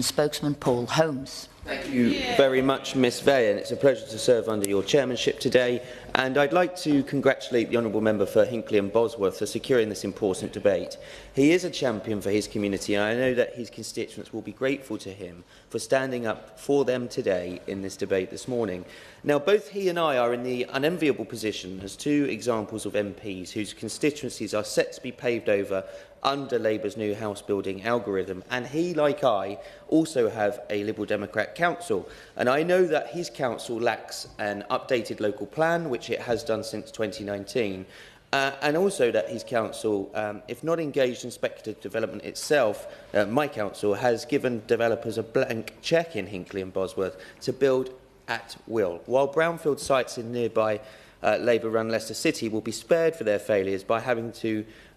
Spokesman Paul Holmes. Thank you very much, Ms Vey, and it's a pleasure to serve under your chairmanship today. And I'd like to congratulate the Honourable Member for Hinckley and Bosworth for securing this important debate. He is a champion for his community, and I know that his constituents will be grateful to him for standing up for them today in this debate this morning. Now, both he and I are in the unenviable position as two examples of MPs whose constituencies are set to be paved over under Labour's new house building algorithm, and he, like I, also have a Liberal Democrat council, and I know that his council lacks an updated local plan, which it has done since 2019, and also that his council, if not engaged in speculative development itself, my council has given developers a blank cheque in Hinckley and Bosworth to build at will, while brownfield sites in nearby Labour-run Leicester City will be spared for their failures by having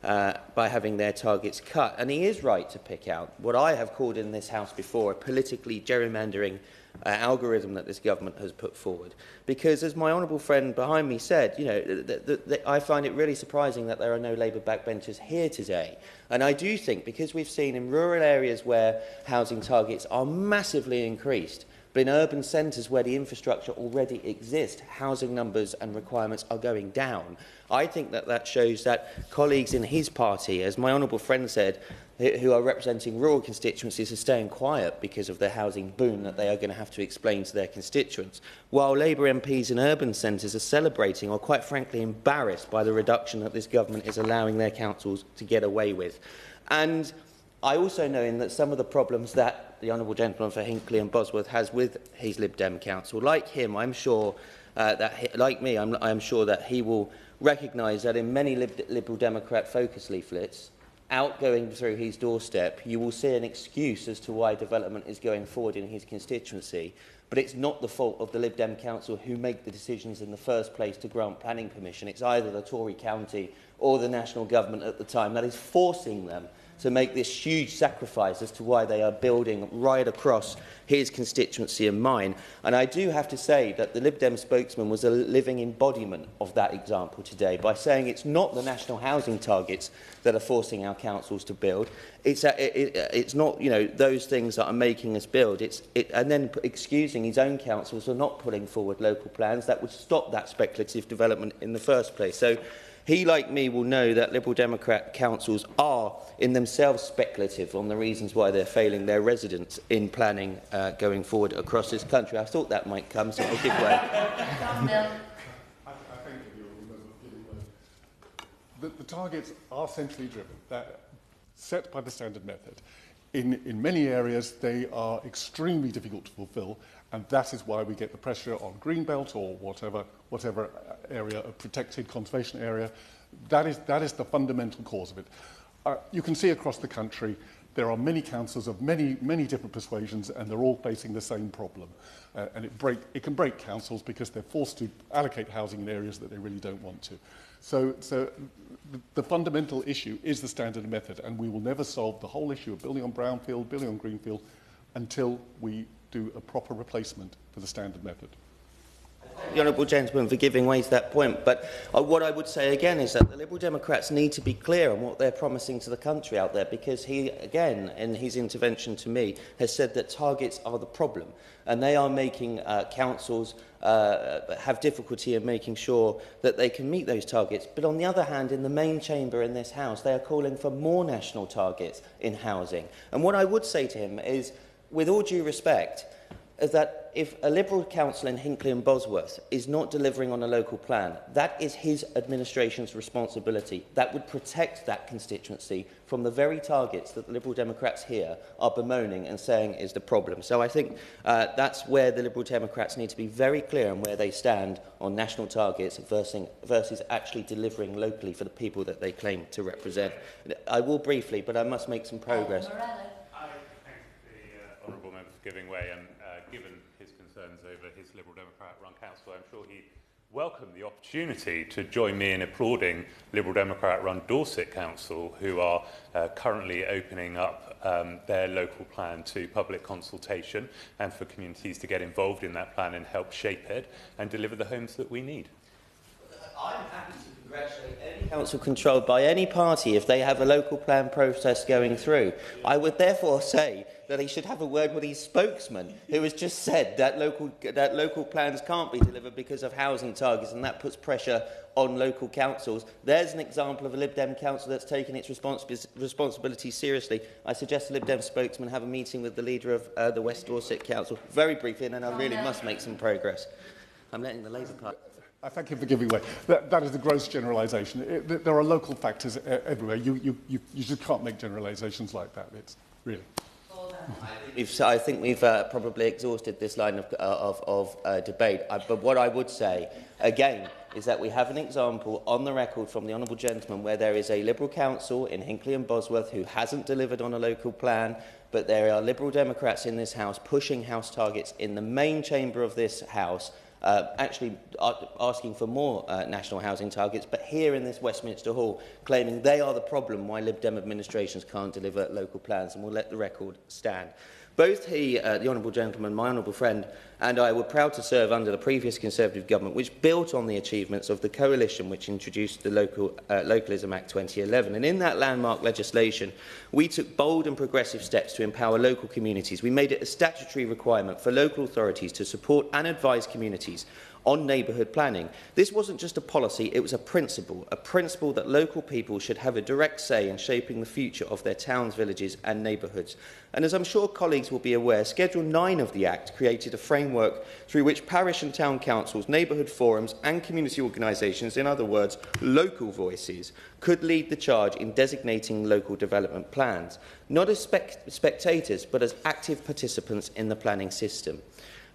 their targets cut. And he is right to pick out what I have called in this House before a politically gerrymandering algorithm that this government has put forward. Because, as my honourable friend behind me said, you know, I find it really surprising that there are no Labour backbenchers here today. And I do think, because we've seen in rural areas where housing targets are massively increased, but in urban centres where the infrastructure already exists, housing numbers and requirements are going down. I think that that shows that colleagues in his party, as my honourable friend said, who are representing rural constituencies, are staying quiet because of the housing boom that they are going to have to explain to their constituents, while Labour MPs in urban centres are celebrating or, quite frankly, embarrassed by the reduction that this government is allowing their councils to get away with. And I also know that some of the problems that the honourable gentleman for Hinckley and Bosworth has with his Lib Dem council, like him, I'm sure like me, I'm sure that he will recognise that in many Liberal Democrat focus leaflets outgoing through his doorstep, you will see an excuse as to why development is going forward in his constituency. But it's not the fault of the Lib Dem council who make the decisions in the first place to grant planning permission. It's either the Tory county or the national government at the time that is forcing them to make this huge sacrifice as to why they are building right across his constituency and mine. And I do have to say that the Lib Dem spokesman was a living embodiment of that example today by saying it's not the national housing targets that are forcing our councils to build. It's not, you know, those things that are making us build. And then excusing his own councils for not putting forward local plans that would stop that speculative development in the first place. So he, like me, will know that Liberal Democrat councils are in themselves speculative on the reasons why they're failing their residents in planning going forward across this country. I thought that might come, so I'll give way. I think the targets are centrally driven, set by the standard method. In many areas, they are extremely difficult to fulfil, and that is why we get the pressure on Greenbelt or whatever area, a protected conservation area. That is the fundamental cause of it. You can see across the country there are many councils of many different persuasions, and they're all facing the same problem. And it can break councils because they're forced to allocate housing in areas that they really don't want to. So the fundamental issue is the standard method, and we will never solve the whole issue of building on brownfield, building on greenfield, until we do a proper replacement for the standard method. The honourable gentleman for giving way to that point, but what I would say again is that the Liberal Democrats need to be clear on what they're promising to the country out there, because he, again, in his intervention to me, has said that targets are the problem, and they are making councils have difficulty in making sure that they can meet those targets. But on the other hand, in the main chamber in this House, they are calling for more national targets in housing. And what I would say to him is, with all due respect, is that if a Liberal council in Hinckley and Bosworth is not delivering on a local plan, that is his administration's responsibility. That would protect that constituency from the very targets that the Liberal Democrats here are bemoaning and saying is the problem. So I think that's where the Liberal Democrats need to be very clear on where they stand on national targets versus actually delivering locally for the people that they claim to represent. I will briefly, but I must make some progress. I thank the honourable member for giving way, and given his concerns over his Liberal Democrat-run council, I'm sure he'd welcome the opportunity to join me in applauding Liberal Democrat-run Dorset Council, who are currently opening up their local plan to public consultation, and for communities to get involved in that plan and help shape it and deliver the homes that we need. I'm happy to Congratulate any council controlled by any party if they have a local plan process going through. I would therefore say that he should have a word with his spokesman, who has just said that local plans can't be delivered because of housing targets, and that puts pressure on local councils. There's an example of a Lib Dem council that's taken its responsibility seriously. I suggest the Lib Dem spokesman have a meeting with the leader of the West Dorset Council very briefly, and then I really must make some progress. I'm letting the Labour Party... I thank you for giving way. That is a gross generalisation. There are local factors everywhere. You just can't make generalisations like that. It's really... I think we've probably exhausted this line of debate. But what I would say, again, is that we have an example on the record from the Honourable Gentleman where there is a Liberal council in Hinckley and Bosworth who hasn't delivered on a local plan, but there are Liberal Democrats in this House pushing house targets in the main chamber of this House, actually asking for more national housing targets, but here in this Westminster Hall claiming they are the problem why Lib Dem administrations can't deliver local plans, and we'll let the record stand. Both he, the Honourable Gentleman, my honourable friend, and I were proud to serve under the previous Conservative government, which built on the achievements of the coalition which introduced the Localism Act 2011. And in that landmark legislation, we took bold and progressive steps to empower local communities. We made it a statutory requirement for local authorities to support and advise communities on neighbourhood planning. This wasn't just a policy, it was a principle that local people should have a direct say in shaping the future of their towns, villages and neighbourhoods. And as I'm sure colleagues will be aware, Schedule 9 of the Act created a framework through which parish and town councils, neighbourhood forums and community organisations, in other words, local voices, could lead the charge in designating local development plans, not as spectators but as active participants in the planning system.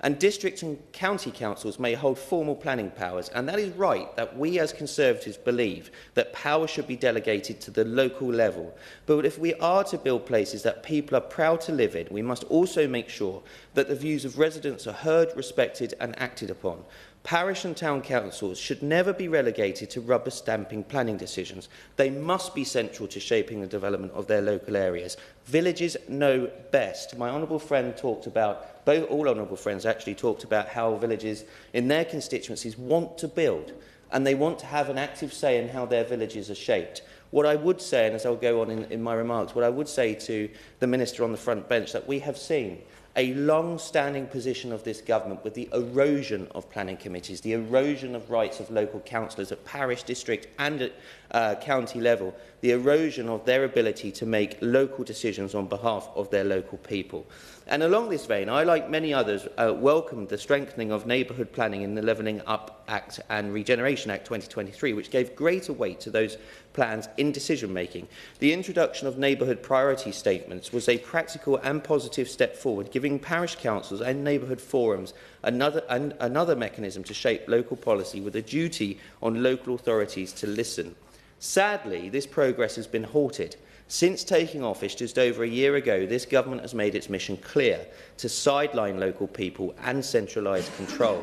And district and county councils may hold formal planning powers, and that is right that we as Conservatives believe that power should be delegated to the local level. But if we are to build places that people are proud to live in, we must also make sure that the views of residents are heard, respected and acted upon. Parish and town councils should never be relegated to rubber stamping planning decisions. They must be central to shaping the development of their local areas. Villages know best. My honourable friend talked about, all honourable friends actually talked about how villages in their constituencies want to build, and they want to have an active say in how their villages are shaped. What I would say, and as I'll go on in my remarks, what I would say to the Minister on the front bench, that we have seen a long-standing position of this government with the erosion of planning committees, the erosion of rights of local councillors at parish, district and at county level, the erosion of their ability to make local decisions on behalf of their local people. And along this vein, I, like many others, welcomed the strengthening of neighbourhood planning in the Levelling Up Act and Regeneration Act 2023, which gave greater weight to those plans in decision-making. The introduction of neighbourhood priority statements was a practical and positive step forward, giving parish councils and neighbourhood forums another mechanism to shape local policy with a duty on local authorities to listen. Sadly, this progress has been halted. Since taking office just over a year ago, this government has made its mission clear: to sideline local people and centralise control.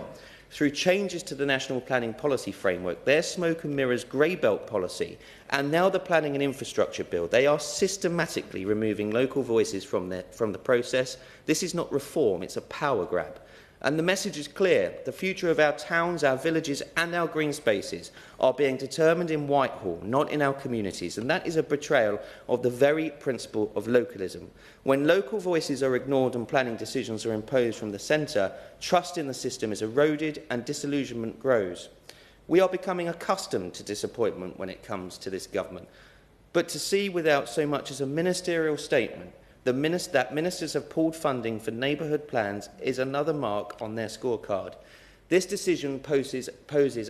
Through changes to the National Planning Policy Framework, their smoke and mirrors grey belt policy, and now the Planning and Infrastructure Bill, they are systematically removing local voices from the process. This is not reform, it's a power grab. And the message is clear: the future of our towns, our villages and our green spaces are being determined in Whitehall, not in our communities, and that is a betrayal of the very principle of localism. When local voices are ignored and planning decisions are imposed from the centre, trust in the system is eroded and disillusionment grows. We are becoming accustomed to disappointment when it comes to this government, but to see without so much as a ministerial statement that ministers have pulled funding for neighbourhood plans is another mark on their scorecard. This decision poses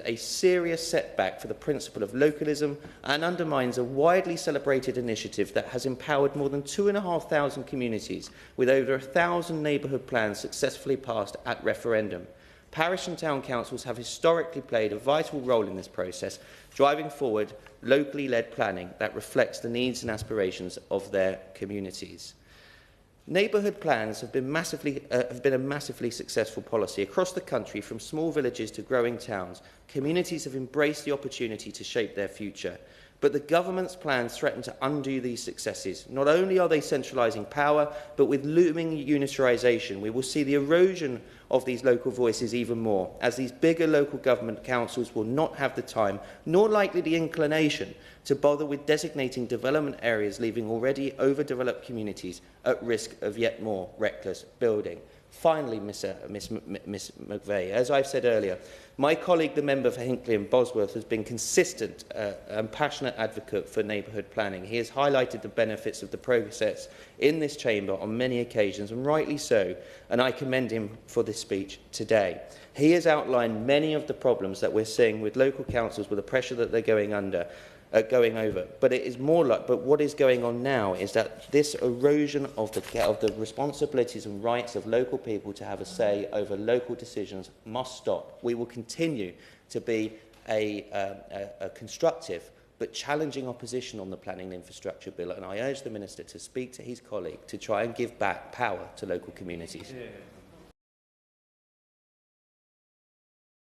a serious setback for the principle of localism and undermines a widely celebrated initiative that has empowered more than 2,500 communities, with over 1,000 neighbourhood plans successfully passed at referendum. Parish and town councils have historically played a vital role in this process, driving forward locally led planning that reflects the needs and aspirations of their communities. Neighbourhood plans have been a massively successful policy across the country. From small villages to growing towns, communities have embraced the opportunity to shape their future. But the government's plans threaten to undo these successes. Not only are they centralising power, but with looming unitarisation, we will see the erosion of these local voices even more, as these bigger local government councils will not have the time, nor likely the inclination, to bother with designating development areas, leaving already overdeveloped communities at risk of yet more reckless building. Finally, Miss McVeigh, as I've said earlier, my colleague, the member for Hinckley and Bosworth, has been consistent and passionate advocate for neighbourhood planning. He has highlighted the benefits of the process in this chamber on many occasions, and rightly so, and I commend him for this speech today. He has outlined many of the problems that we're seeing with local councils, with the pressure that they're going over. But it is more like, but what is going on now is that this erosion of the responsibilities and rights of local people to have a say over local decisions must stop. We will continue to be a constructive but challenging opposition on the Planning and Infrastructure Bill, and I urge the Minister to speak to his colleague to try and give back power to local communities. Yeah.